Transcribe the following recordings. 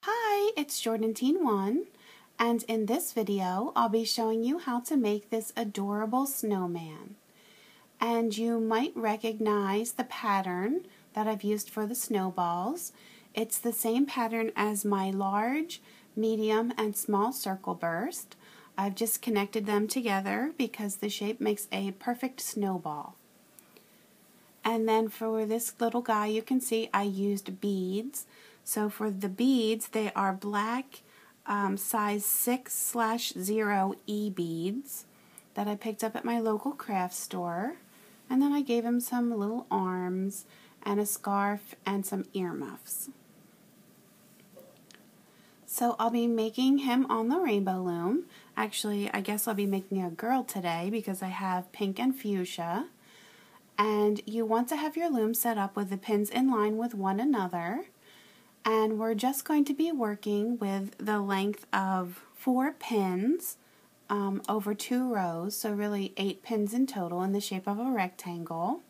Hi, it's Jordan Teen 1, and in this video I'll be showing you how to make this adorable snowman. And you might recognize the pattern that I've used for the snowballs. It's the same pattern as my large, medium, and small circle burst. I've just connected them together because the shape makes a perfect snowball. And then for this little guy, you can see I used beads. So for the beads, they are black size 6/0 E beads that I picked up at my local craft store. And then I gave him some little arms and a scarf and some earmuffs. So I'll be making him on the rainbow loom. Actually, I guess I'll be making a girl today because I have pink and fuchsia. And you want to have your loom set up with the pins in line with one another. And we're just going to be working with the length of 4 pins over 2 rows, so really 8 pins in total in the shape of a rectangle.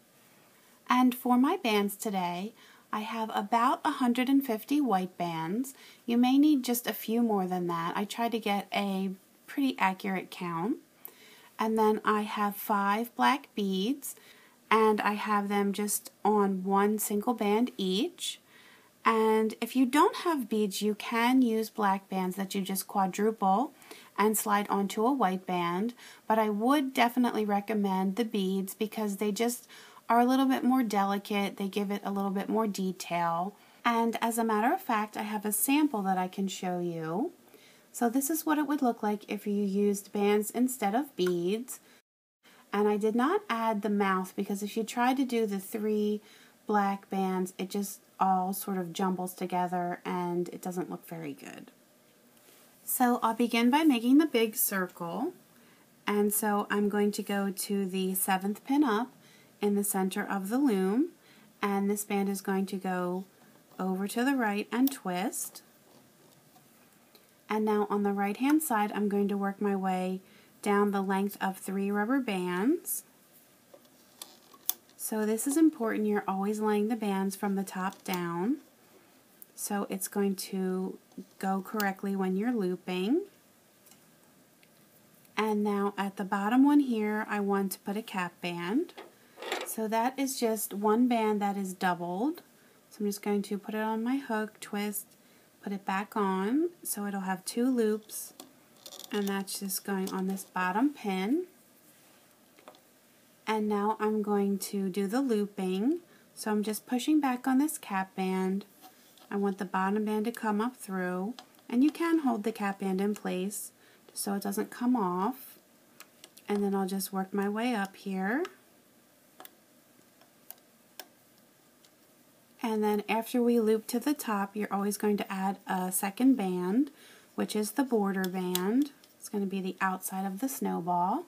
And for my bands today, I have about 150 white bands. You may need just a few more than that. I try to get a pretty accurate count. And then I have 5 black beads, and I have them just on one single band each. And if you don't have beads, you can use black bands that you just quadruple and slide onto a white band, but I would definitely recommend the beads because they just are a little bit more delicate, they give it a little bit more detail. And as a matter of fact, I have a sample that I can show you. So this is what it would look like if you used bands instead of beads. And I did not add the mouth because if you try to do the 3 black bands, it just all sort of jumbles together and it doesn't look very good. So I'll begin by making the big circle. And so I'm going to go to the 7th pin up in the center of the loom, and this band is going to go over to the right and twist. And now on the right hand side, I'm going to work my way down the length of 3 rubber bands. So this is important, you're always laying the bands from the top down, so it's going to go correctly when you're looping. And now at the bottom one here, I want to put a cap band. So that is just one band that is doubled. So I'm just going to put it on my hook, twist, put it back on, so it'll have 2 loops, and that's just going on this bottom pin. And now I'm going to do the looping. So I'm just pushing back on this cap band. I want the bottom band to come up through, and you can hold the cap band in place so it doesn't come off. And then I'll just work my way up here. And then after we loop to the top, you're always going to add a second band, which is the border band. It's going to be the outside of the snowball.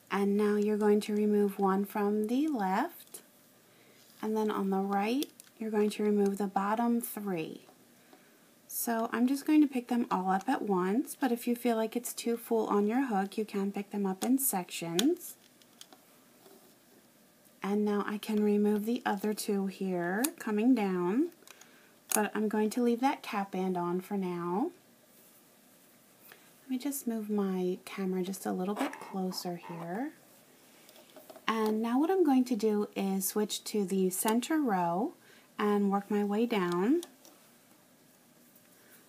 And now you're going to remove one from the left, and then on the right you're going to remove the bottom 3. So I'm just going to pick them all up at once, but if you feel like it's too full on your hook, you can pick them up in sections. And now I can remove the other 2 here coming down, but I'm going to leave that cap band on for now. Let me just move my camera just a little bit closer here. And now what I'm going to do is switch to the center row and work my way down.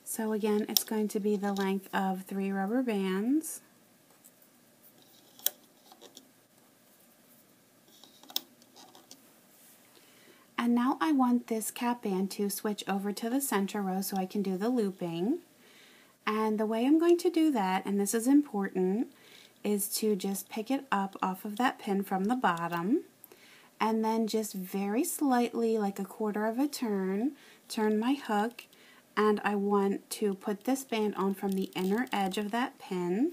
So again, it's going to be the length of 3 rubber bands. And now I want this cap band to switch over to the center row so I can do the looping. And the way I'm going to do that, and this is important, is to just pick it up off of that pin from the bottom, and then just very slightly, like a quarter of a turn my hook, and I want to put this band on from the inner edge of that pin.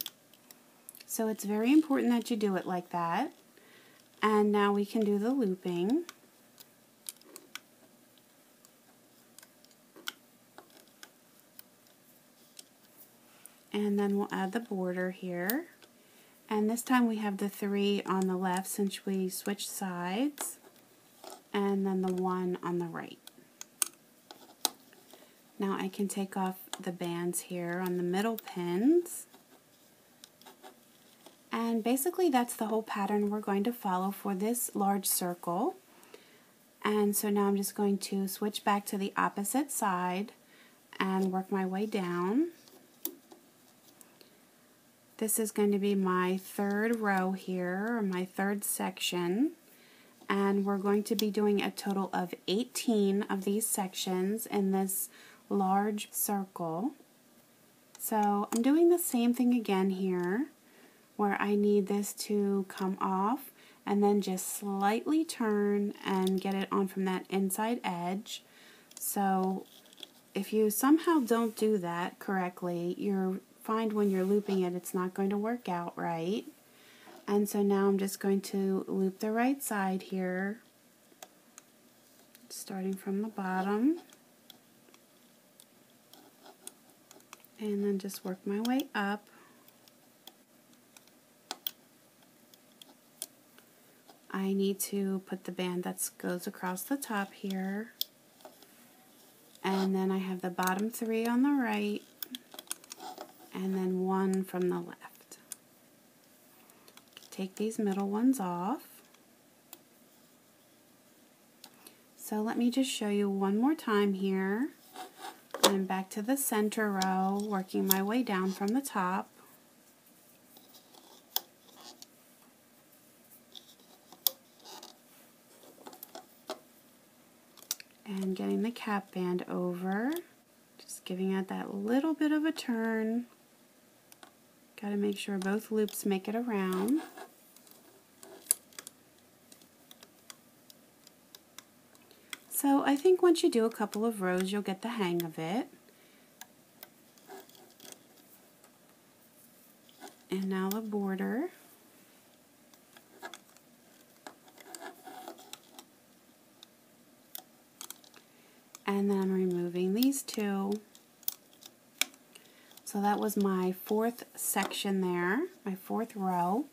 So it's very important that you do it like that. And now we can do the looping. And then we'll add the border here. And this time we have the 3 on the left since we switched sides, and then the 1 on the right. Now I can take off the bands here on the middle pins. And basically that's the whole pattern we're going to follow for this large circle. And so now I'm just going to switch back to the opposite side and work my way down. This is going to be my third row here, or my third section. And we're going to be doing a total of 18 of these sections in this large circle. So I'm doing the same thing again here, where I need this to come off and then just slightly turn and get it on from that inside edge. So if you somehow don't do that correctly, you'll find when you're looping it, it's not going to work out right. And so now I'm just going to loop the right side here, starting from the bottom, and then just work my way up. I need to put the band that goes across the top here, and then I have the bottom 3 on the right, and then 1 from the left. Take these middle ones off. So let me just show you one more time here. I'm back to the center row, working my way down from the top. And getting the cap band over, just giving it that little bit of a turn. Got to make sure both loops make it around. So I think once you do a couple of rows, you'll get the hang of it. And now the border. And then I'm removing these 2. So that was my 4th section there, my 4th row.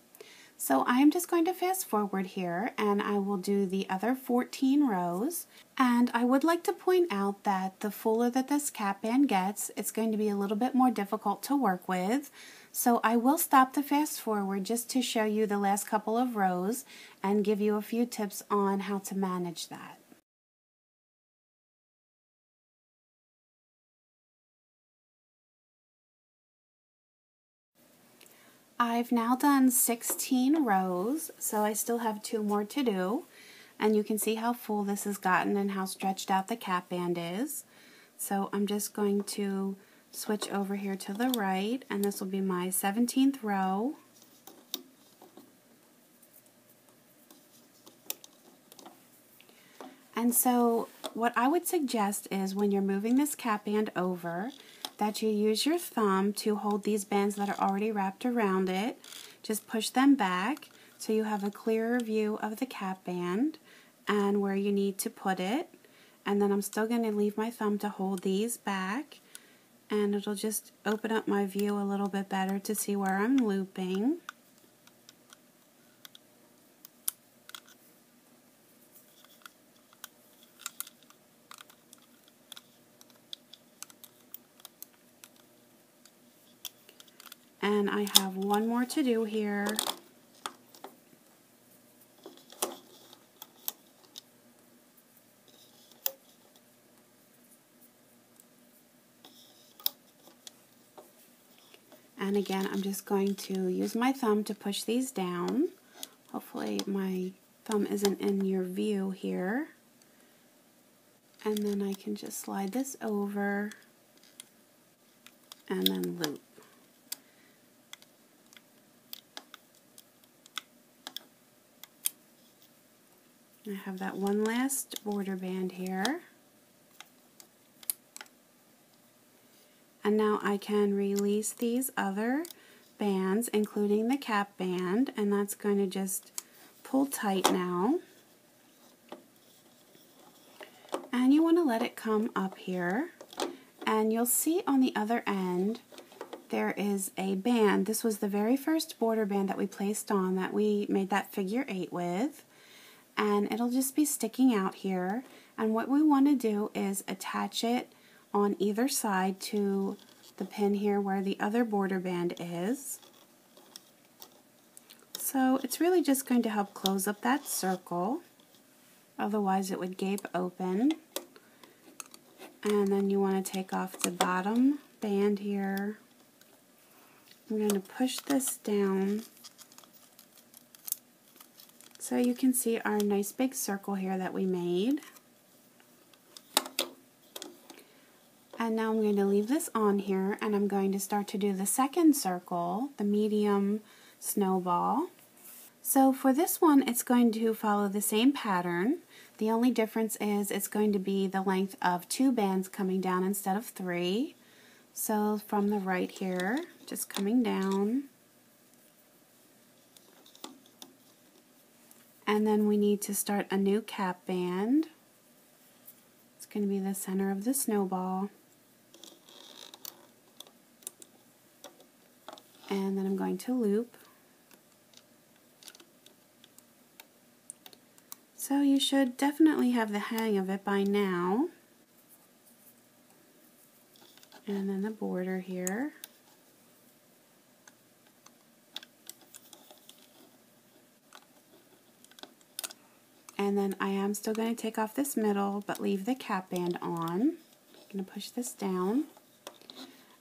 So I'm just going to fast forward here and I will do the other 14 rows. And I would like to point out that the fuller that this cap band gets, it's going to be a little bit more difficult to work with. So I will stop the fast forward just to show you the last couple of rows and give you a few tips on how to manage that. I've now done 16 rows, so I still have 2 more to do. And you can see how full this has gotten and how stretched out the cap band is. So I'm just going to switch over here to the right, and this will be my 17th row. And so what I would suggest is when you're moving this cap band over, that you use your thumb to hold these bands that are already wrapped around it. Just push them back so you have a clearer view of the cap band and where you need to put it. And then I'm still going to leave my thumb to hold these back, and it'll just open up my view a little bit better to see where I'm looping. And I have one more to do here. And again, I'm just going to use my thumb to push these down. Hopefully my thumb isn't in your view here. And then I can just slide this over and then loop. I have that one last border band here. And now I can release these other bands, including the cap band, and that's going to just pull tight now. And you want to let it come up here. And you'll see on the other end there is a band. This was the very first border band that we placed on that we made that figure 8 with. And it'll just be sticking out here. And what we want to do is attach it on either side to the pin here where the other border band is. So it's really just going to help close up that circle, otherwise it would gape open. And then you want to take off the bottom band here. I'm going to push this down so you can see our nice big circle here that we made. And now I'm going to leave this on here, and I'm going to start to do the second circle, the medium snowball. So for this one, it's going to follow the same pattern. The only difference is it's going to be the length of 2 bands coming down instead of 3. So from the right here, just coming down. And then we need to start a new cap band. It's going to be the center of the snowball. And then I'm going to loop. So you should definitely have the hang of it by now. And then the border here. And then I am still going to take off this middle, but leave the cap band on. I'm going to push this down.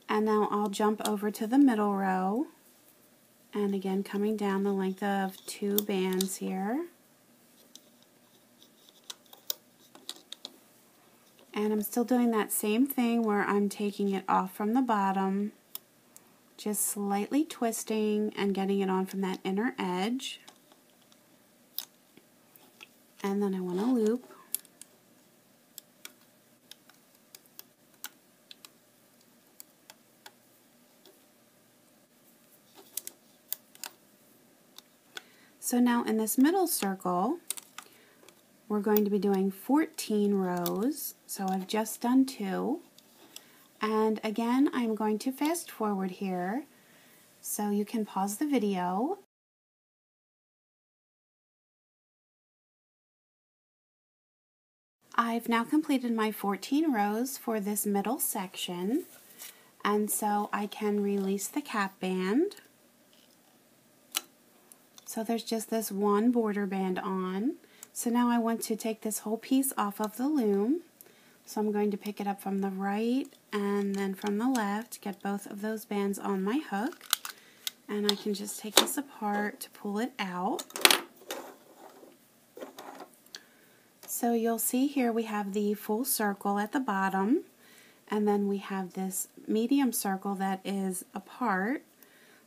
And now I'll jump over to the middle row. And again, coming down the length of 2 bands here. And I'm still doing that same thing where I'm taking it off from the bottom, just slightly twisting and getting it on from that inner edge. And then I want to loop. So now in this middle circle, we're going to be doing 14 rows. So I've just done 2. And again, I'm going to fast forward here, so you can pause the video. I've now completed my 14 rows for this middle section, and so I can release the cap band. So there's just this one border band on. So now I want to take this whole piece off of the loom. So I'm going to pick it up from the right and then from the left, get both of those bands on my hook. And I can just take this apart to pull it out. So you'll see here we have the full circle at the bottom, and then we have this medium circle that is apart.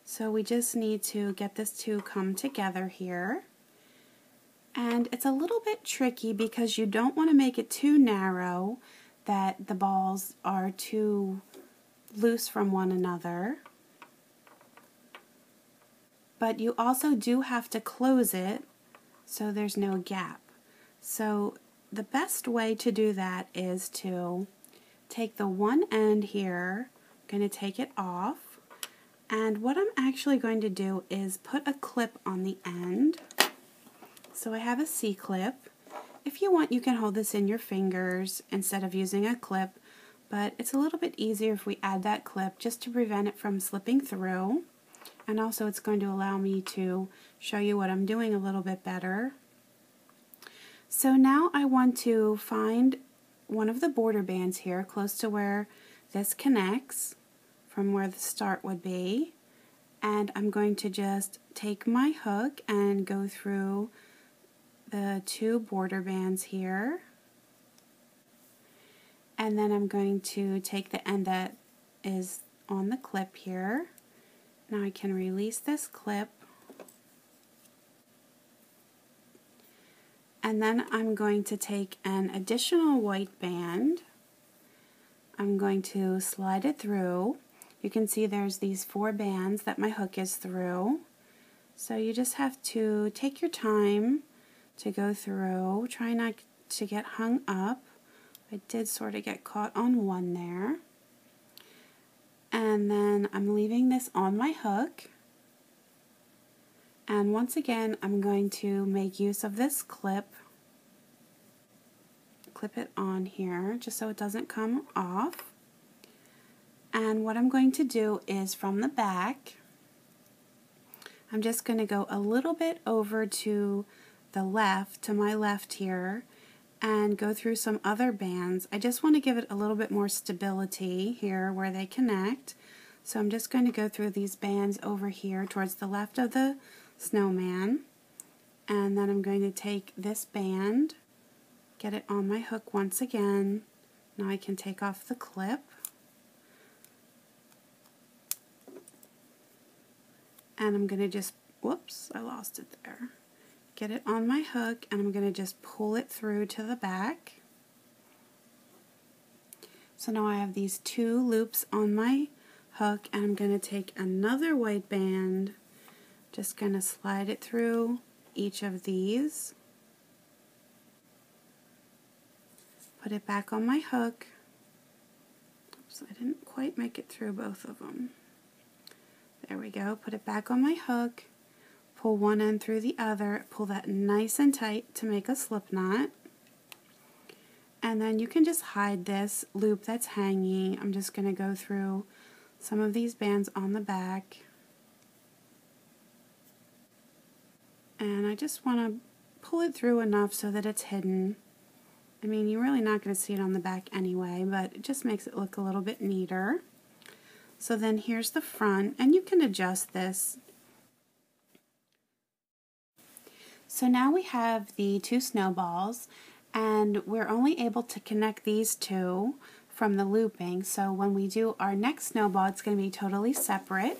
So we just need to get this to come together here. And it's a little bit tricky because you don't want to make it too narrow that the balls are too loose from one another. But you also do have to close it so there's no gap. So the best way to do that is to take the one end here, I'm going to take it off, and what I'm actually going to do is put a clip on the end. So I have a C-clip. If you want, you can hold this in your fingers instead of using a clip, but it's a little bit easier if we add that clip just to prevent it from slipping through. And also it's going to allow me to show you what I'm doing a little bit better. So now I want to find one of the border bands here close to where this connects from where the start would be. And I'm going to just take my hook and go through the 2 border bands here, and then I'm going to take the end that is on the clip here. Now I can release this clip, and then I'm going to take an additional white band. I'm going to slide it through. You can see there's these 4 bands that my hook is through, so you just have to take your time to go through. Try not to get hung up. I did sort of get caught on one there. And then I'm leaving this on my hook. And once again, I'm going to make use of this clip. Clip it on here just so it doesn't come off. And what I'm going to do is from the back, I'm just going to go a little bit over to the left, to my left here, and go through some other bands. I just want to give it a little bit more stability here where they connect. So I'm just going to go through these bands over here towards the left of the snowman. And then I'm going to take this band, get it on my hook once again. Now I can take off the clip. And I'm going to just, whoops, I lost it there. Get it on my hook, and I'm going to just pull it through to the back. So now I have these 2 loops on my hook, and I'm going to take another white band, just going to slide it through each of these, put it back on my hook. Oops, I didn't quite make it through both of them. There we go, put it back on my hook. Pull one end through the other, pull that nice and tight to make a slip knot. And then you can just hide this loop that's hanging. I'm just going to go through some of these bands on the back. And I just want to pull it through enough so that it's hidden. I mean, you're really not going to see it on the back anyway, but it just makes it look a little bit neater. So then here's the front, and you can adjust this. So now we have the 2 snowballs, and we're only able to connect these 2 from the looping. So when we do our next snowball, it's going to be totally separate.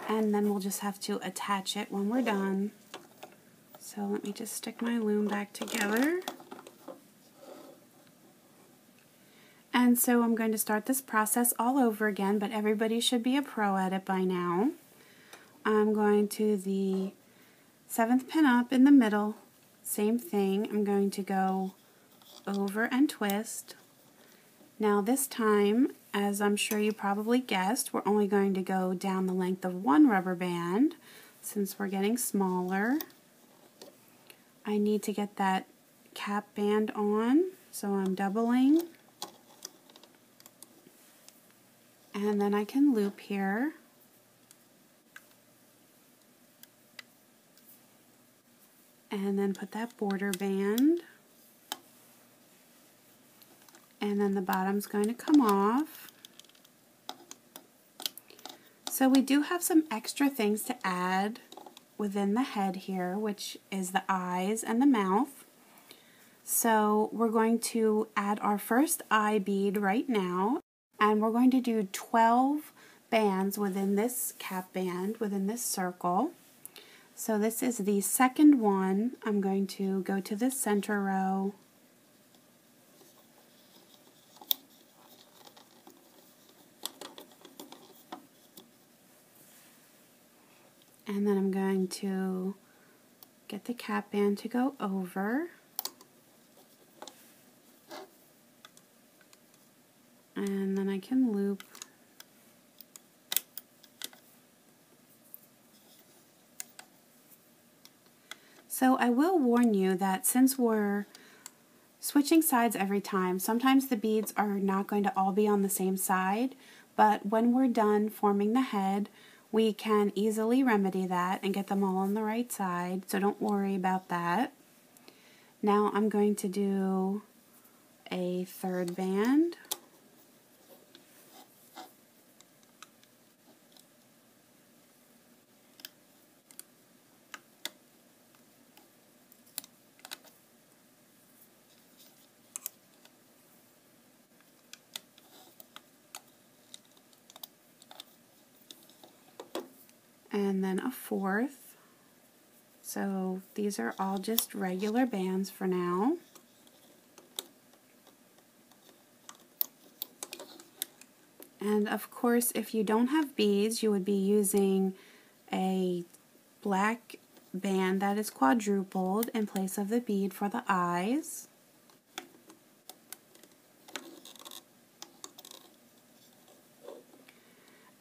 And then we'll just have to attach it when we're done. So let me just stick my loom back together. And so I'm going to start this process all over again, but everybody should be a pro at it by now. I'm going to the 7th pin up in the middle, same thing. I'm going to go over and twist. Now this time, as I'm sure you probably guessed, we're only going to go down the length of 1 rubber band since we're getting smaller. I need to get that cap band on, so I'm doubling. And then I can loop here. And then put that border band. And then the bottom's going to come off. So we do have some extra things to add within the head here, which is the eyes and the mouth. So we're going to add our first eye bead right now, and we're going to do 12 bands within this cap band, within this circle. So this is the second one. I'm going to go to the center row, and then I'm going to get the cap band to go over, and then I can loop. So I will warn you that since we're switching sides every time, sometimes the beads are not going to all be on the same side, but when we're done forming the head, we can easily remedy that and get them all on the right side, so don't worry about that. Now I'm going to do a third band. And then a fourth. So these are all just regular bands for now. And of course, if you don't have beads, you would be using a black band that is quadrupled in place of the bead for the eyes.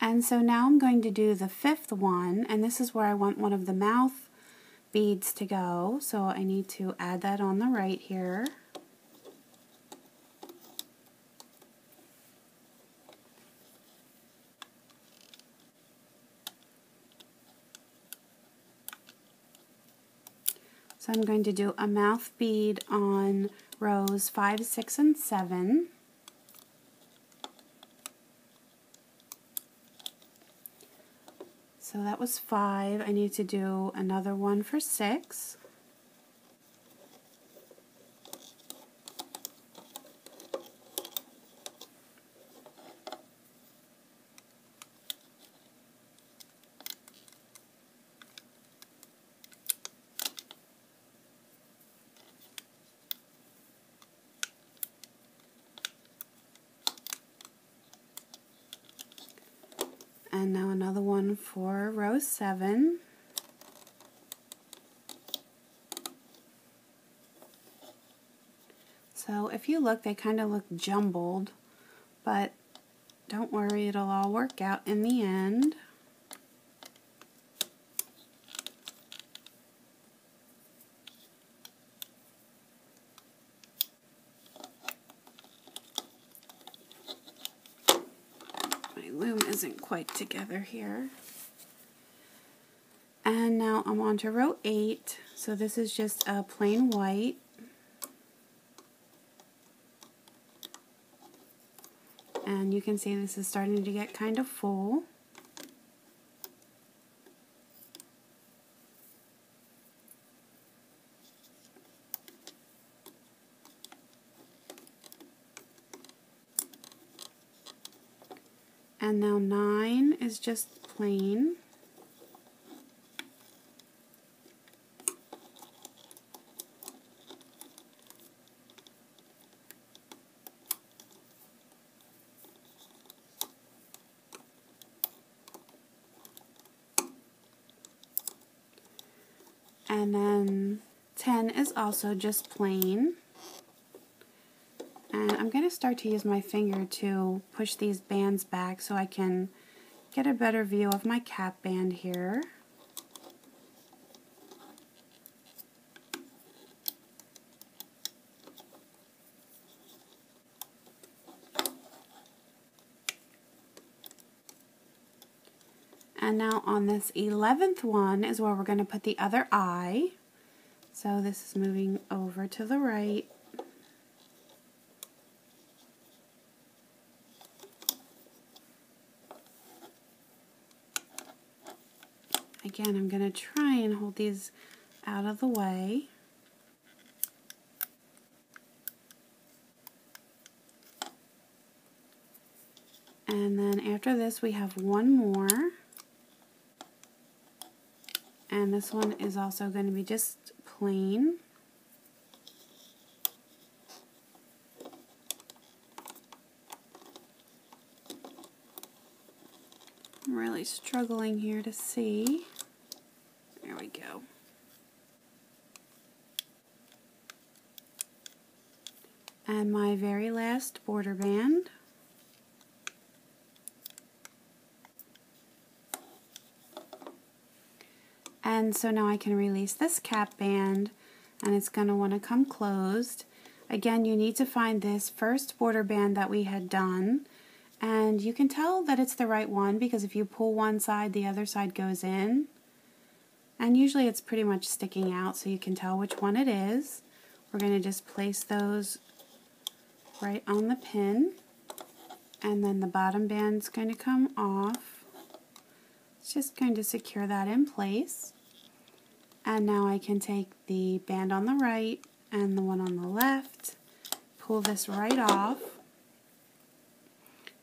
And so now I'm going to do the fifth one, and this is where I want one of the mouth beads to go. So I need to add that on the right here. So I'm going to do a mouth bead on rows 5, 6, and 7. So that was 5. I need to do another one for 6. And now another one for row 7. So if you look, they kind of look jumbled, but don't worry, it'll all work out in the end. My loom isn't quite together here. And now I'm on to row 8. So this is just a plain white. And you can see this is starting to get kind of full. And now 9 is just plain. And then 10 is also just plain. And I'm going to start to use my finger to push these bands back so I can get a better view of my cap band here. And now on this 11th one is where we're going to put the other eye. So this is moving over to the right. Again, I'm going to try and hold these out of the way. And then after this we have one more. And this one is also going to be just plain. I'm really struggling here to see. There we go. And my very last border band. And so now I can release this cap band, and it's going to want to come closed. Again, you need to find this first border band that we had done, and you can tell that it's the right one because if you pull one side, the other side goes in. And usually it's pretty much sticking out, so you can tell which one it is. We're going to just place those right on the pin, and then the bottom band's going to come off. It's just going to secure that in place. And now I can take the band on the right and the one on the left, pull this right off.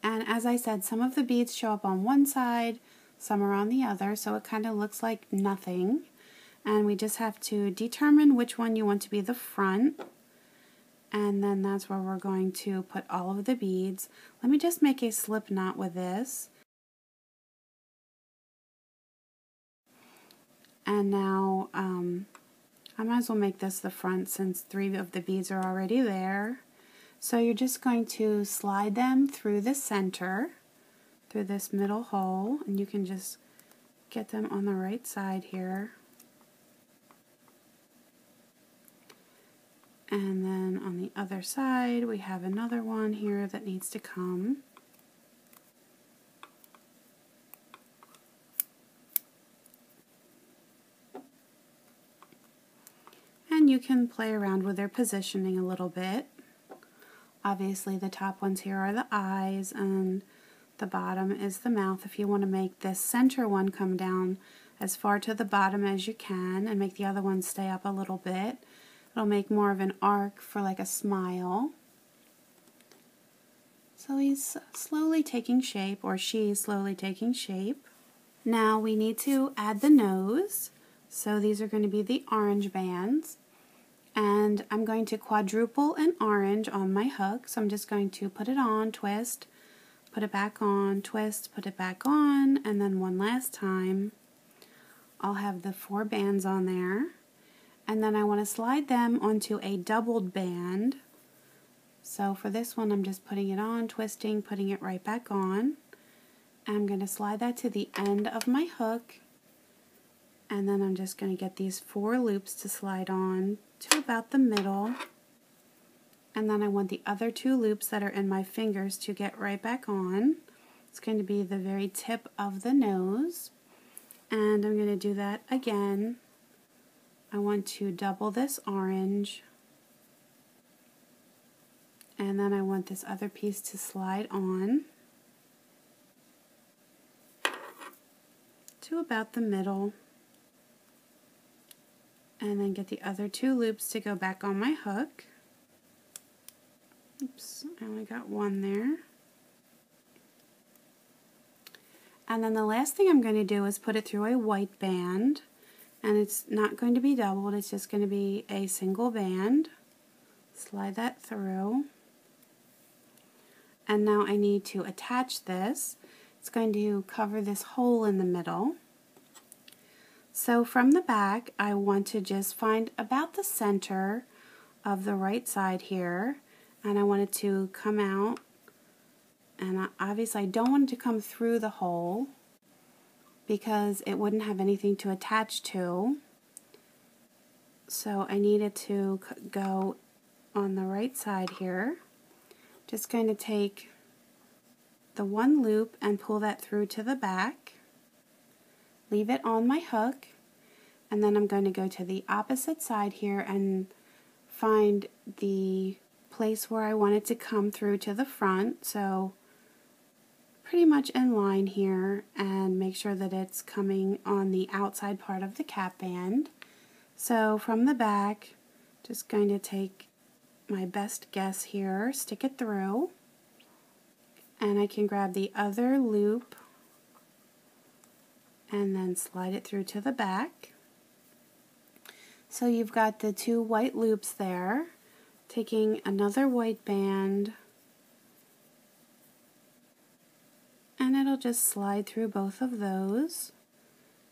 And as I said, some of the beads show up on one side, some are on the other, so it kind of looks like nothing. And we just have to determine which one you want to be the front. And then that's where we're going to put all of the beads. Let me just make a slip knot with this. And now I might as well make this the front since 3 of the beads are already there. So you're just going to slide them through the center, through this middle hole, and you can just get them on the right side here. And then on the other side we have another one here that needs to come. you can play around with their positioning a little bit. Obviously the top ones here are the eyes and the bottom is the mouth. If you want to make this center one come down as far to the bottom as you can and make the other one stay up a little bit, it'll make more of an arc for like a smile. So he's slowly taking shape, or she's slowly taking shape. Now we need to add the nose. So these are going to be the orange bands. And I'm going to quadruple an orange on my hook. So I'm just going to put it on, twist, put it back on, twist, put it back on, and then one last time. I'll have the 4 bands on there. And then I want to slide them onto a doubled band. So for this one, I'm just putting it on, twisting, putting it right back on. And I'm going to slide that to the end of my hook. And then I'm just going to get these 4 loops to slide on to about the middle. And then I want the other 2 loops that are in my fingers to get right back on. It's going to be the very tip of the nose. And I'm going to do that again. I want to double this orange. And then I want this other piece to slide on to about the middle. And then get the other 2 loops to go back on my hook. Oops, I only got 1 there. And then the last thing I'm going to do is put it through a white band. And it's not going to be doubled, it's just going to be a single band. Slide that through. And now I need to attach this. It's going to cover this hole in the middle. So from the back, I want to just find about the center of the right side here, and I want it to come out, and obviously I don't want it to come through the hole because it wouldn't have anything to attach to. So I need it to go on the right side here. Just going to take the 1 loop and pull that through to the back. Leave it on my hook, and then I'm going to go to the opposite side here and find the place where I want it to come through to the front, so pretty much in line here, and make sure that it's coming on the outside part of the cap band. So from the back, just going to take my best guess here, stick it through, and I can grab the other loop and then slide it through to the back. So you've got the 2 white loops there. Taking another white band, and it'll just slide through both of those.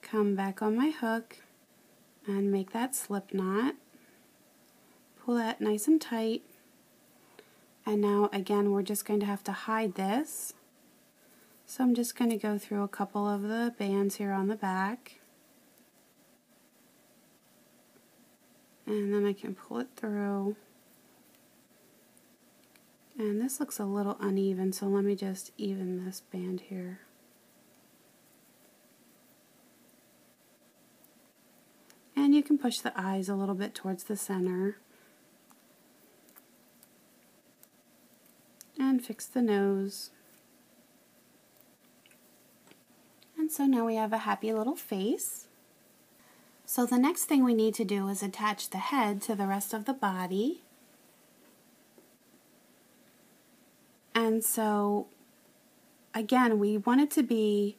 Come back on my hook and make that slip knot. Pull that nice and tight. And now again we're just going to have to hide this. So I'm just going to go through a couple of the bands here on the back. And then I can pull it through. And this looks a little uneven, so let me just even this band here. And you can push the eyes a little bit towards the center. And fix the nose. And so now we have a happy little face. So the next thing we need to do is attach the head to the rest of the body. And so again, we want it to be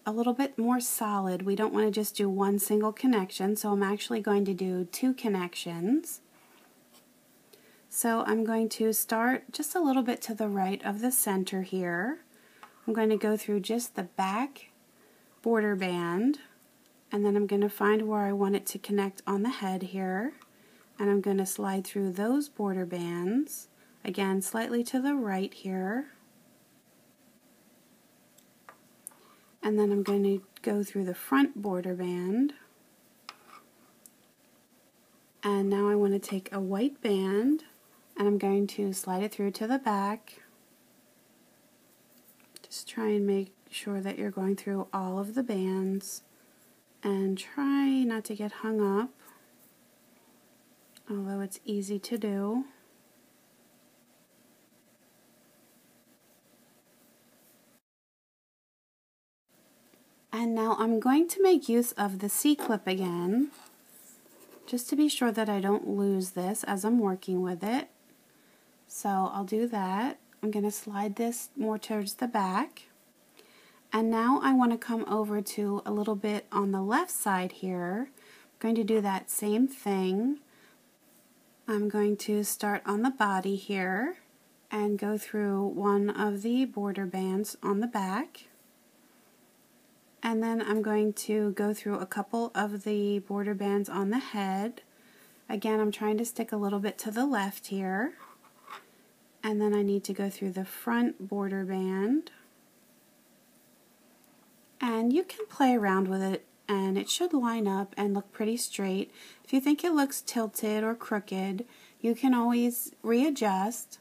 a little bit more solid. We don't want to just do 1 single connection, so I'm actually going to do 2 connections. So I'm going to start just a little bit to the right of the center here. I'm going to go through just the back border band, and then I'm going to find where I want it to connect on the head here, and I'm going to slide through those border bands, again slightly to the right here, and then I'm going to go through the front border band, and now I want to take a white band and I'm going to slide it through to the back. Just try and make sure that you're going through all of the bands and try not to get hung up. although it's easy to do. And now I'm going to make use of the C-clip again, just to be sure that I don't lose this as I'm working with it. So I'll do that. I'm going to slide this more towards the back. And now I want to come over to a little bit on the left side here. I'm going to do that same thing. I'm going to start on the body here and go through one of the border bands on the back. And then I'm going to go through a couple of the border bands on the head. Again, I'm trying to stick a little bit to the left here. And then I need to go through the front border band. And you can play around with it and it should line up and look pretty straight. If you think it looks tilted or crooked, you can always readjust.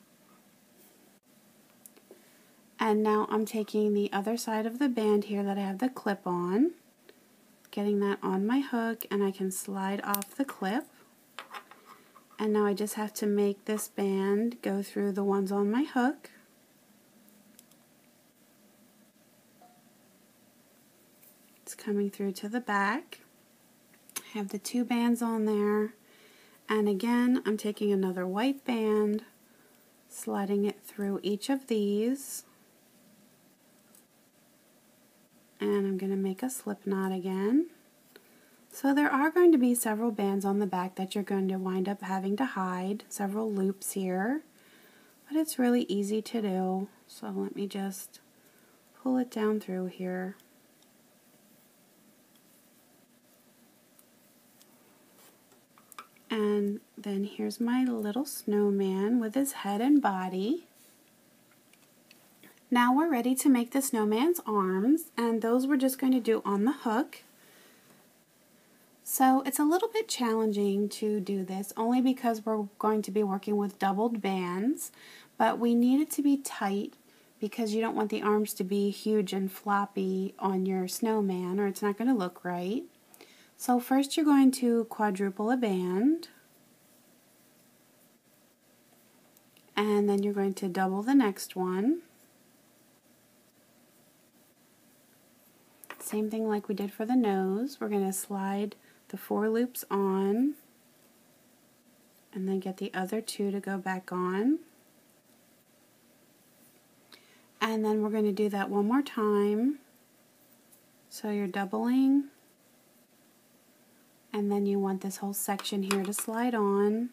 And now I'm taking the other side of the band here that I have the clip on, getting that on my hook, and I can slide off the clip. And now I just have to make this band go through the ones on my hook. It's coming through to the back. I have the two bands on there, and again I'm taking another white band, sliding it through each of these, and I'm going to make a slip knot again. So there are going to be several bands on the back that you're going to wind up having to hide, several loops here, but it's really easy to do. So let me just pull it down through here. And then here's my little snowman with his head and body. Now we're ready to make the snowman's arms, and those we're just going to do on the hook. So it's a little bit challenging to do this, only because we're going to be working with doubled bands, but we need it to be tight because you don't want the arms to be huge and floppy on your snowman, or it's not going to look right. So first you're going to quadruple a band, and then you're going to double the next one. Same thing like we did for the nose. We're going to slide the 4 loops on, and then get the other 2 to go back on. And then we're going to do that one more time. So you're doubling, and then you want this whole section here to slide on,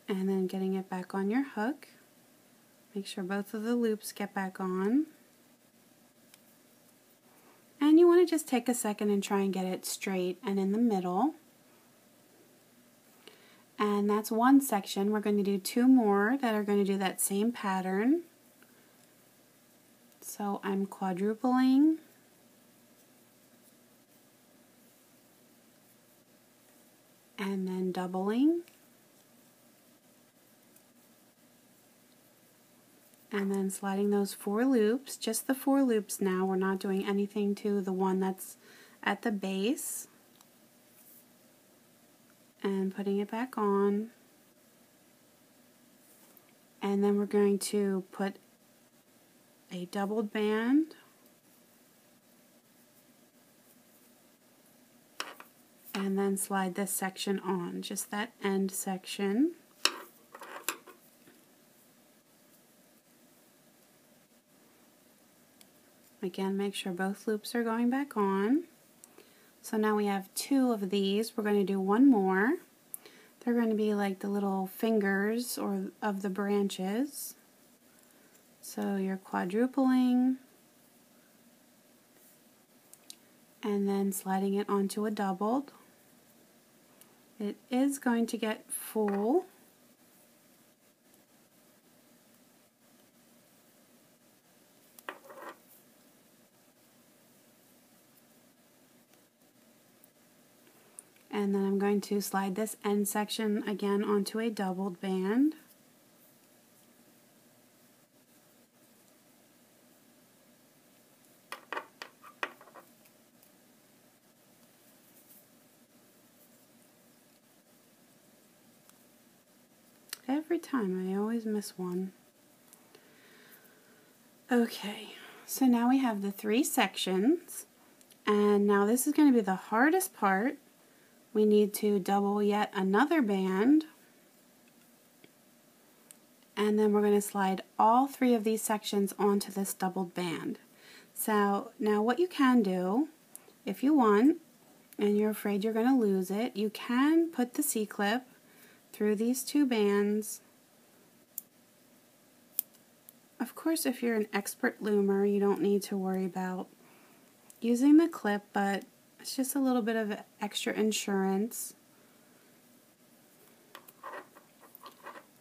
and then getting it back on your hook. Make sure both of the loops get back on, and you want to just take a second and try and get it straight and in the middle. And that's one section. We're going to do 2 more that are going to do that same pattern. So I'm quadrupling, and then doubling, and then sliding those 4 loops, just the 4 loops now. We're not doing anything to the one that's at the base, and putting it back on. And then we're going to put a doubled band, and then slide this section on, just that end section. Again, make sure both loops are going back on. So now we have 2 of these. We're going to do 1 more. They're going to be like the little fingers or of the branches. So you're quadrupling, and then sliding it onto a doubled. It is going to get full. And then I'm going to slide this end section again onto a doubled band. Every time, I always miss one. Okay, so now we have the 3 sections, and now this is going to be the hardest part. We need to double yet another band, and then we're going to slide all 3 of these sections onto this doubled band. So now what you can do, if you want, and you're afraid you're going to lose it, you can put the C-clip through these 2 bands. Of course, if you're an expert loomer, you don't need to worry about using the clip, but it's just a little bit of extra insurance.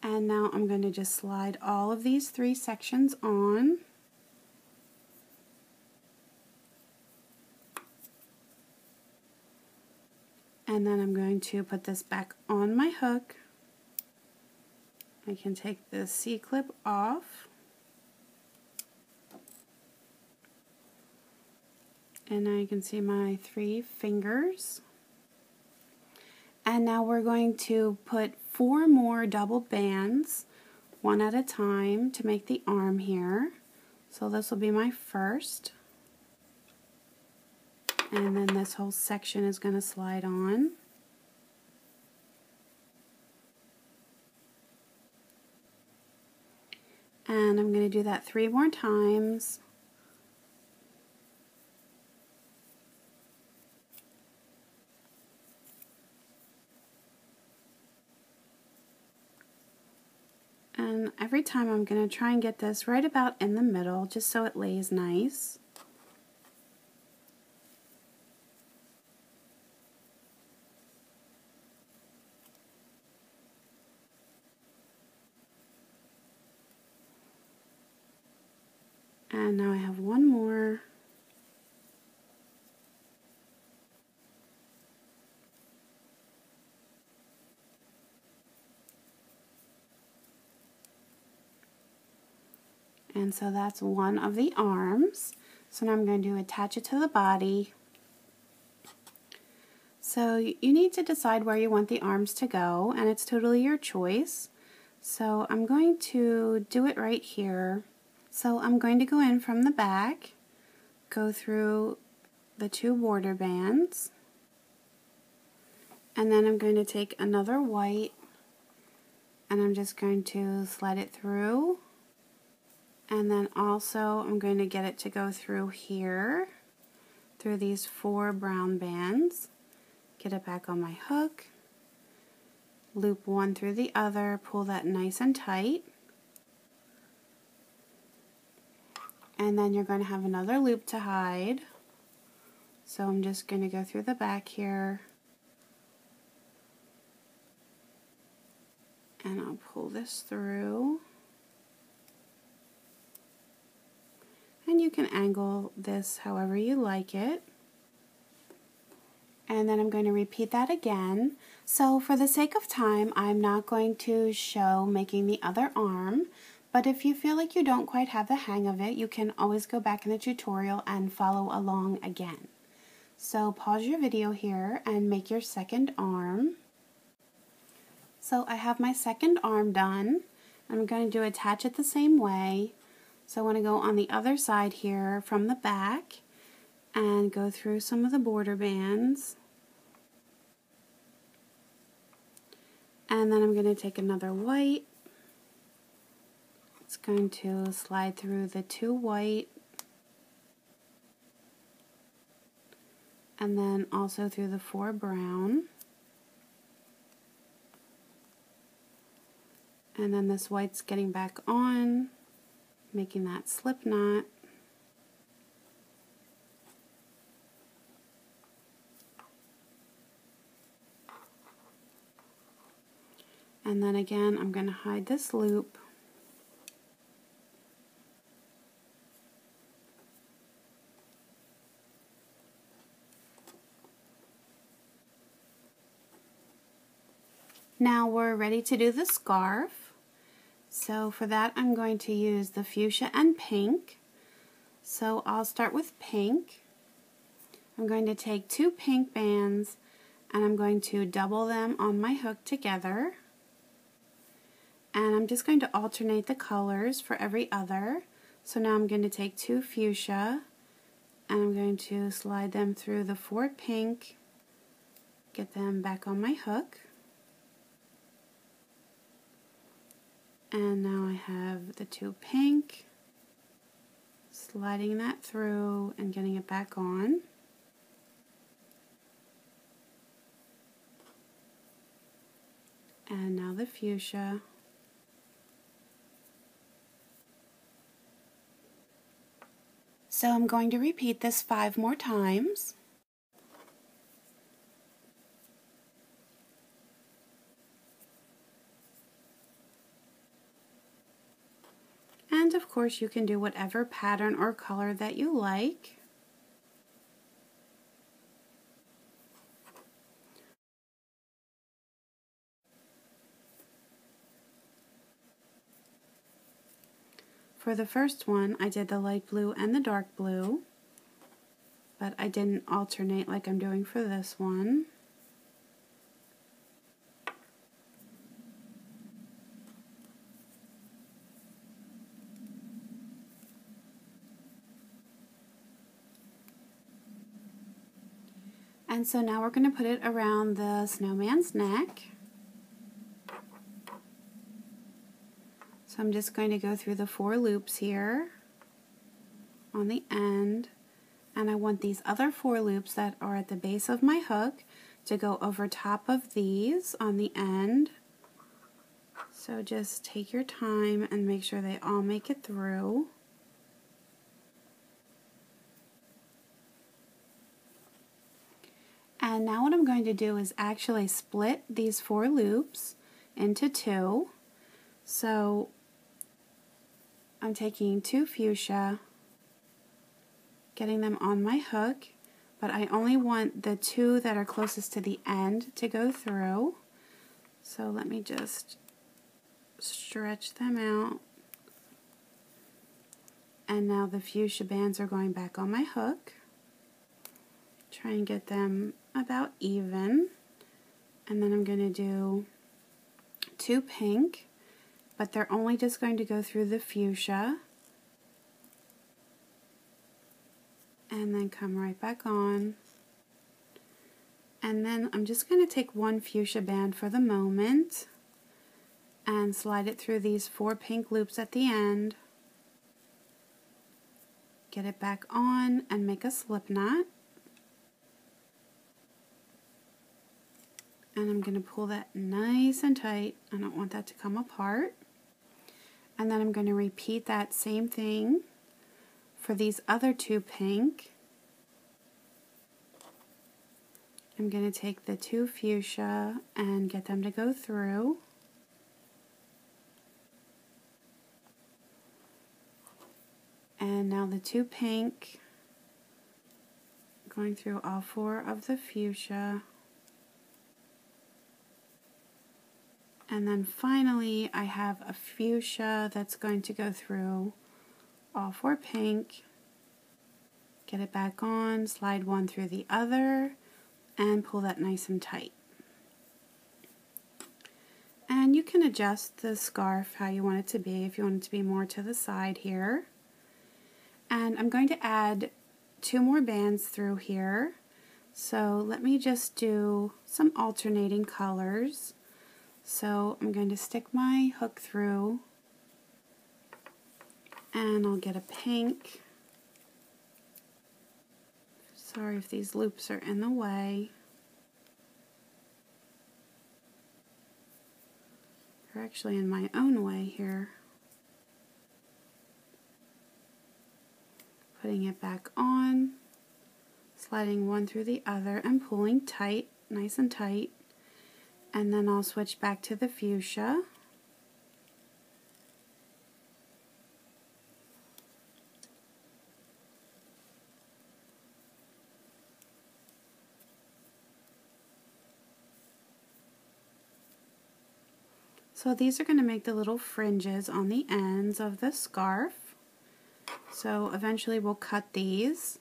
And now I'm going to just slide all of these 3 sections on. And then I'm going to put this back on my hook. I can take the C-clip off. And now you can see my 3 fingers. And now we're going to put 4 more double bands, one at a time, to make the arm here. So this will be my first. And then this whole section is going to slide on. And I'm going to do that 3 more times. And every time I'm going to try and get this right about in the middle, just so it lays nice. And now I have one more. And so that's one of the arms. So now I'm going to attach it to the body. So you need to decide where you want the arms to go, and it's totally your choice. So I'm going to do it right here. So I'm going to go in from the back, go through the 2 border bands, and then I'm going to take another white, and I'm just going to slide it through. And then also I'm going to get it to go through here, through these 4 brown bands. Get it back on my hook, loop one through the other, pull that nice and tight. And then you're going to have another loop to hide. So I'm just going to go through the back here. And I'll pull this through. And you can angle this however you like it. And then I'm going to repeat that again. So for the sake of time, I'm not going to show making the other arm, but if you feel like you don't quite have the hang of it, you can always go back in the tutorial and follow along again. So pause your video here and make your second arm. So I have my second arm done. I'm going to attach it the same way. So I want to go on the other side here from the back and go through some of the border bands. And then I'm going to take another white. It's going to slide through the 2 white and then also through the 4 brown. And then this white's getting back on, making that slip knot. And then again, I'm going to hide this loop. Now we're ready to do the scarf. So for that, I'm going to use the fuchsia and pink. So I'll start with pink. I'm going to take 2 pink bands and I'm going to double them on my hook together. And I'm just going to alternate the colors for every other. So now I'm going to take 2 fuchsia and I'm going to slide them through the 4 pink, get them back on my hook. And now I have the 2 pink, sliding that through and getting it back on. And now the fuchsia. So I'm going to repeat this 5 more times. And of course you can do whatever pattern or color that you like. For the first one, I did the light blue and the dark blue, but I didn't alternate like I'm doing for this one. And so now we're going to put it around the snowman's neck. So I'm just going to go through the 4 loops here on the end, and I want these other 4 loops that are at the base of my hook to go over top of these on the end. So just take your time and make sure they all make it through. And now what I'm going to do is actually split these 4 loops into 2. So I'm taking 2 fuchsia, getting them on my hook, but I only want the 2 that are closest to the end to go through. So let me just stretch them out. And now the fuchsia bands are going back on my hook. Try and get them about even. And then I'm going to do 2 pink, but they're only just going to go through the fuchsia and then come right back on. And then I'm just going to take 1 fuchsia band for the moment and slide it through these 4 pink loops at the end, get it back on and make a slip knot. And I'm going to pull that nice and tight. I don't want that to come apart. And then I'm going to repeat that same thing for these other 2 pink. I'm going to take the 2 fuchsia and get them to go through. And now the 2 pink, going through all 4 of the fuchsia. And then finally I have a fuchsia that's going to go through all 4 pink, get it back on, slide 1 through the other, and pull that nice and tight. And you can adjust the scarf how you want it to be, if you want it to be more to the side here. And I'm going to add 2 more bands through here. So let me just do some alternating colors. So I'm going to stick my hook through and I'll get a pink. Sorry if these loops are in the way. They're actually in my own way here. Putting it back on, sliding 1 through the other and pulling tight, nice and tight. And then I'll switch back to the fuchsia. So these are going to make the little fringes on the ends of the scarf. So eventually we'll cut these.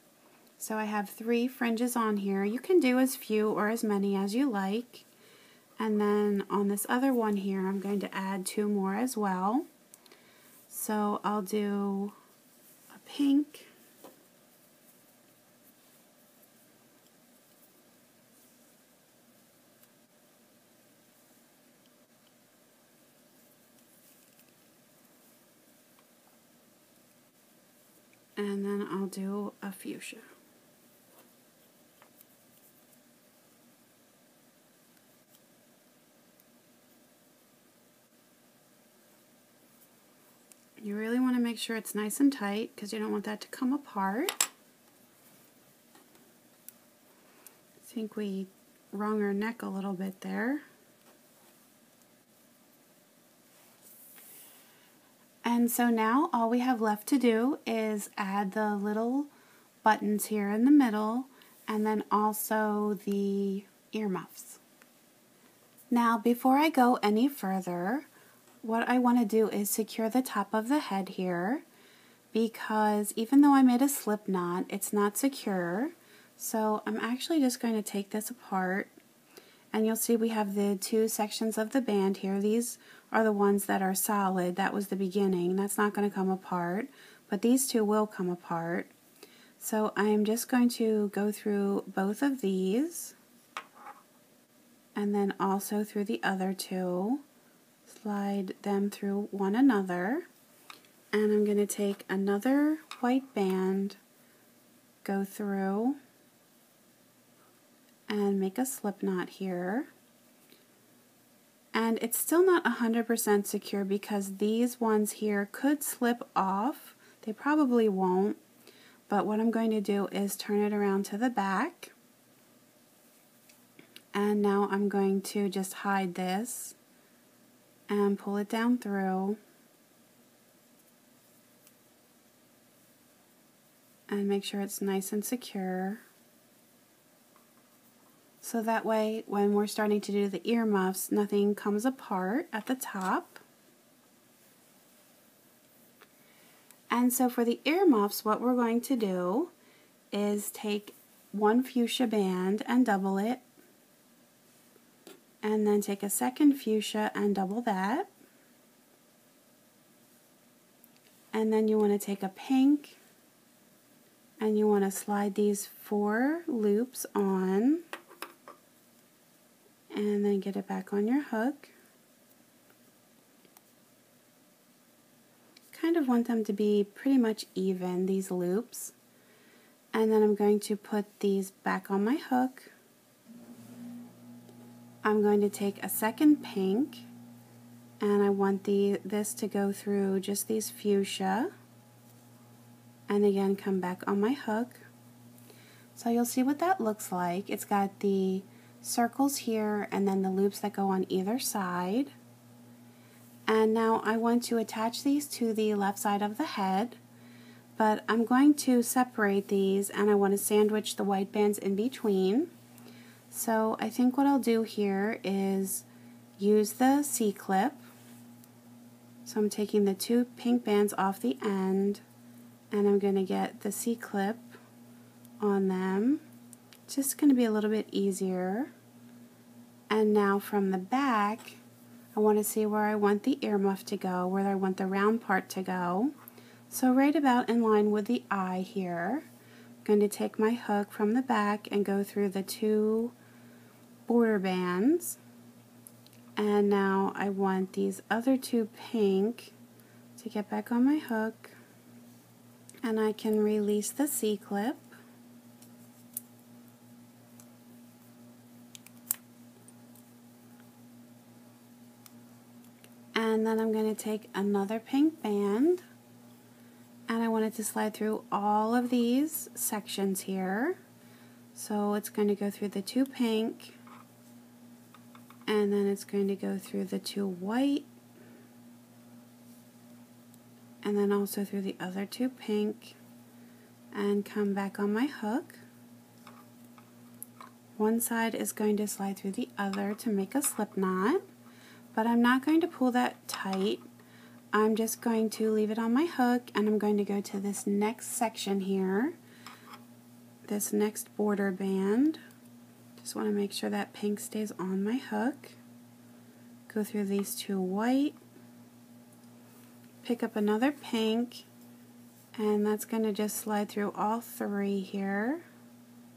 So I have 3 fringes on here. You can do as few or as many as you like. And then on this other one here, I'm going to add 2 more as well. So I'll do a pink, and then I'll do a fuchsia. You really want to make sure it's nice and tight because you don't want that to come apart. I think we wrung our neck a little bit there. And so now all we have left to do is add the little buttons here in the middle and then also the earmuffs. Now before I go any further, what I want to do is secure the top of the head here because even though I made a slip knot, it's not secure. So I'm actually just going to take this apart, and you'll see we have the 2 sections of the band here. These are the ones that are solid. That was the beginning. That's not going to come apart, but these 2 will come apart. So I'm just going to go through both of these and then also through the other 2. Slide them through one another, and I'm going to take another white band, go through and make a slip knot here. And it's still not 100% secure because these ones here could slip off. They probably won't, but what I'm going to do is turn it around to the back, and now I'm going to just hide this and pull it down through and make sure it's nice and secure. So that way when we're starting to do the earmuffs, nothing comes apart at the top. And so for the earmuffs, what we're going to do is take 1 fuchsia band and double it, and then take a second fuchsia and double that. And then you want to take a pink and you want to slide these 4 loops on and then get it back on your hook. Kind of want them to be pretty much even, these loops. And then I'm going to put these back on my hook. I'm going to take a second pink, and I want this to go through just these fuchsia, and again come back on my hook. So you'll see what that looks like. It's got the circles here and then the loops that go on either side. And now I want to attach these to the left side of the head, but I'm going to separate these and I want to sandwich the white bands in between. So I think what I'll do here is use the C-clip. So I'm taking the 2 pink bands off the end and I'm going to get the C-clip on them. It's just going to be a little bit easier. And now from the back, I want to see where I want the earmuff to go, where I want the round part to go. So right about in line with the eye here, I'm going to take my hook from the back and go through the 2 border bands, and now I want these other 2 pink to get back on my hook, and I can release the C-clip. And then I'm going to take another pink band, and I want it to slide through all of these sections here. So it's going to go through the 2 pink, and then it's going to go through the 2 white, and then also through the other 2 pink, and come back on my hook. One side is going to slide through the other to make a slip knot, but I'm not going to pull that tight. I'm just going to leave it on my hook, and I'm going to go to this next section here, this next border band. Just want to make sure that pink stays on my hook. go through these two white, pick up another pink, and that's going to just slide through all three here,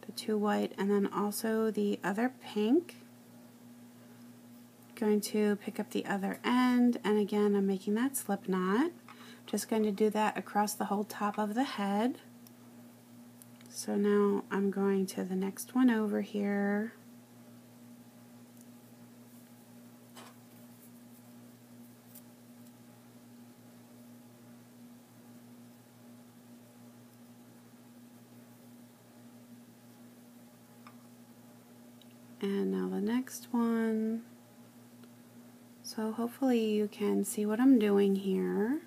the two white and then also the other pink. Going to pick up the other end, and again I'm making that slip knot. Just going to do that across the whole top of the head. So now I'm going to the next one over here. And now the next one. So hopefully you can see what I'm doing here.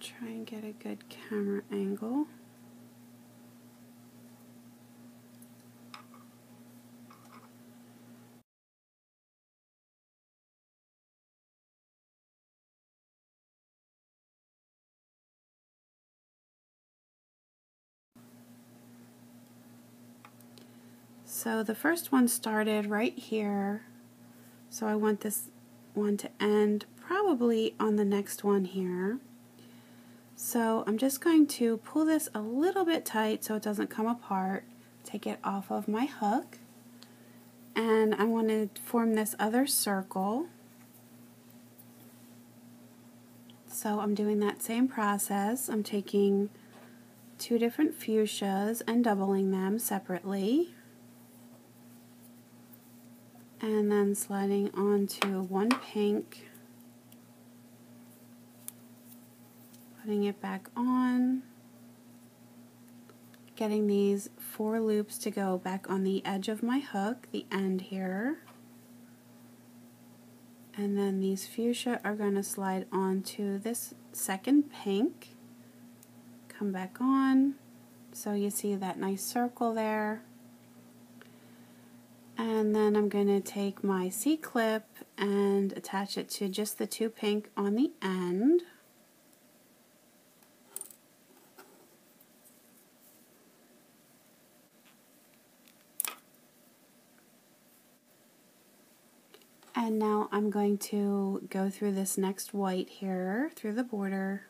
Try and get a good camera angle. So the first one started right here, so I want this one to end probably on the next one here. So I'm just going to pull this a little bit tight so it doesn't come apart, take it off of my hook, and I want to form this other circle. So I'm doing that same process. I'm taking two different fuchsias and doubling them separately, and then sliding onto one pink, putting it back on, getting these 4 loops to go back on the edge of my hook, the end here, and then these fuchsia are going to slide onto this second pink, come back on, so you see that nice circle there. And then I'm going to take my C-clip and attach it to just the 2 pink on the end. And now I'm going to go through this next white here, through the border.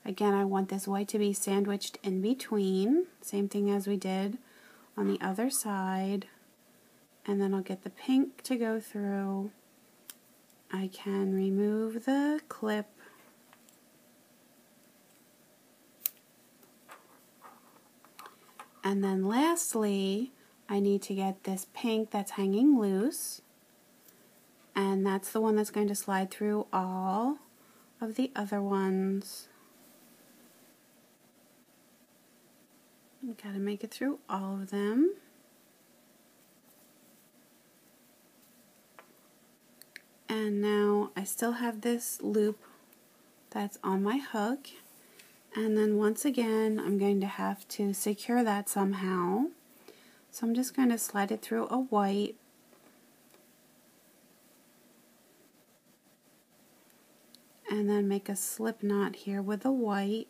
Again, I want this white to be sandwiched in between, same thing as we did on the other side, and then I'll get the pink to go through. I can remove the clip, and then lastly I need to get this pink that's hanging loose, and that's the one that's going to slide through all of the other ones. You gotta make it through all of them. And now I still have this loop that's on my hook, and then once again I'm going to have to secure that somehow. So I'm just going to slide it through a white, and then make a slip knot here with a white.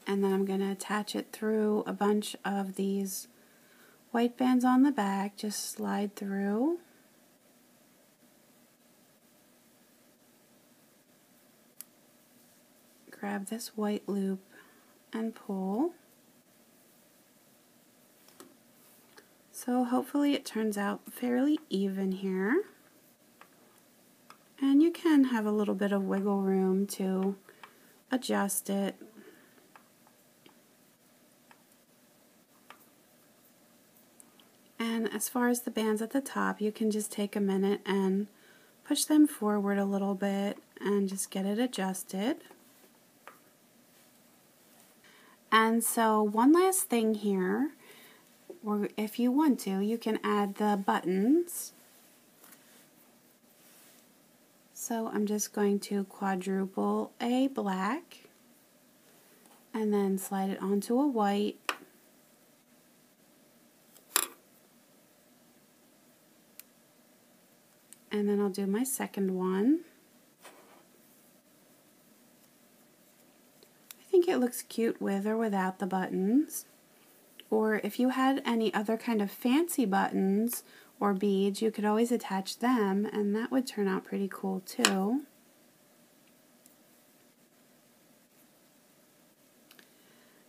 And then I'm going to attach it through a bunch of these white bands on the back. Just slide through. Grab this white loop and pull. So hopefully it turns out fairly even here. And you can have a little bit of wiggle room to adjust it. And as far as the bands at the top, you can just take a minute and push them forward a little bit and just get it adjusted. And so one last thing here, or if you want to, you can add the buttons. So I'm just going to quadruple a black and then slide it onto a white. And then I'll do my second one. I think it looks cute with or without the buttons. Or if you had any other kind of fancy buttons or beads, you could always attach them, and that would turn out pretty cool too.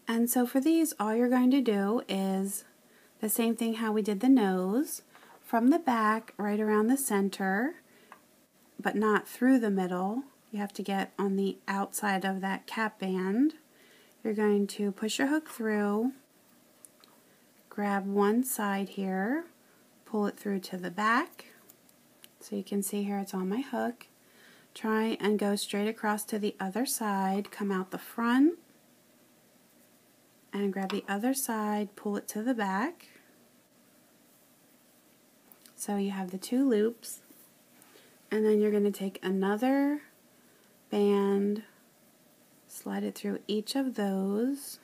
And so for these, all you're going to do is the same thing how we did the nose, from the back right around the center, but not through the middle. You have to get on the outside of that cap band. You're going to push your hook through, grab one side here, pull it through to the back. So you can see here it's on my hook. Try and go straight across to the other side, come out the front, and grab the other side, pull it to the back. So you have the two loops, and then you're going to take another band, slide it through each of those,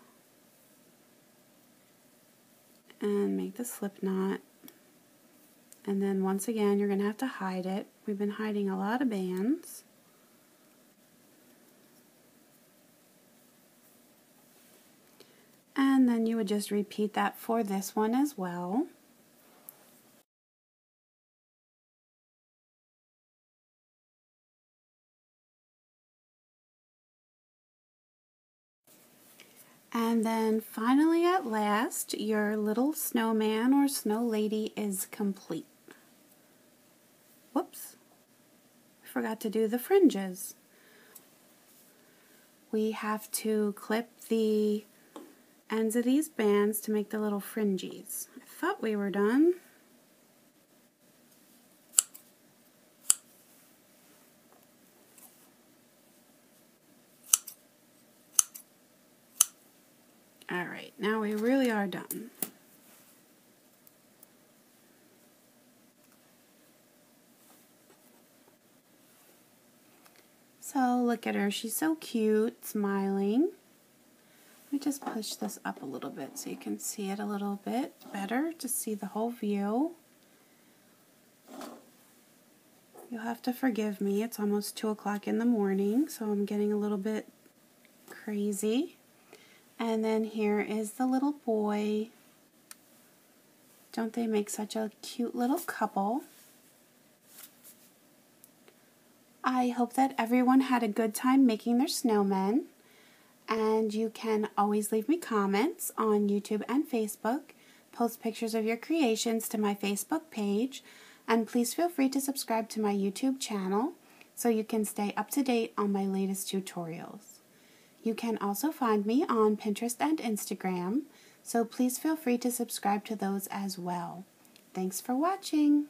and make the slip knot. And then once again, you're going to have to hide it. We've been hiding a lot of bands. And then you would just repeat that for this one as well. And then finally at last, your little snowman or snow lady is complete. Whoops, I forgot to do the fringes. We have to clip the ends of these bands to make the little fringes. I thought we were done. Alright, now we really are done. So look at her, she's so cute, smiling. Let me just push this up a little bit so you can see it a little bit better, to see the whole view. You'll have to forgive me, it's almost 2 o'clock in the morning, so I'm getting a little bit crazy. And then here is the little boy. Don't they make such a cute little couple? I hope that everyone had a good time making their snowmen. And you can always leave me comments on YouTube and Facebook. Post pictures of your creations to my Facebook page. And please feel free to subscribe to my YouTube channel so you can stay up to date on my latest tutorials. You can also find me on Pinterest and Instagram, so please feel free to subscribe to those as well. Thanks for watching!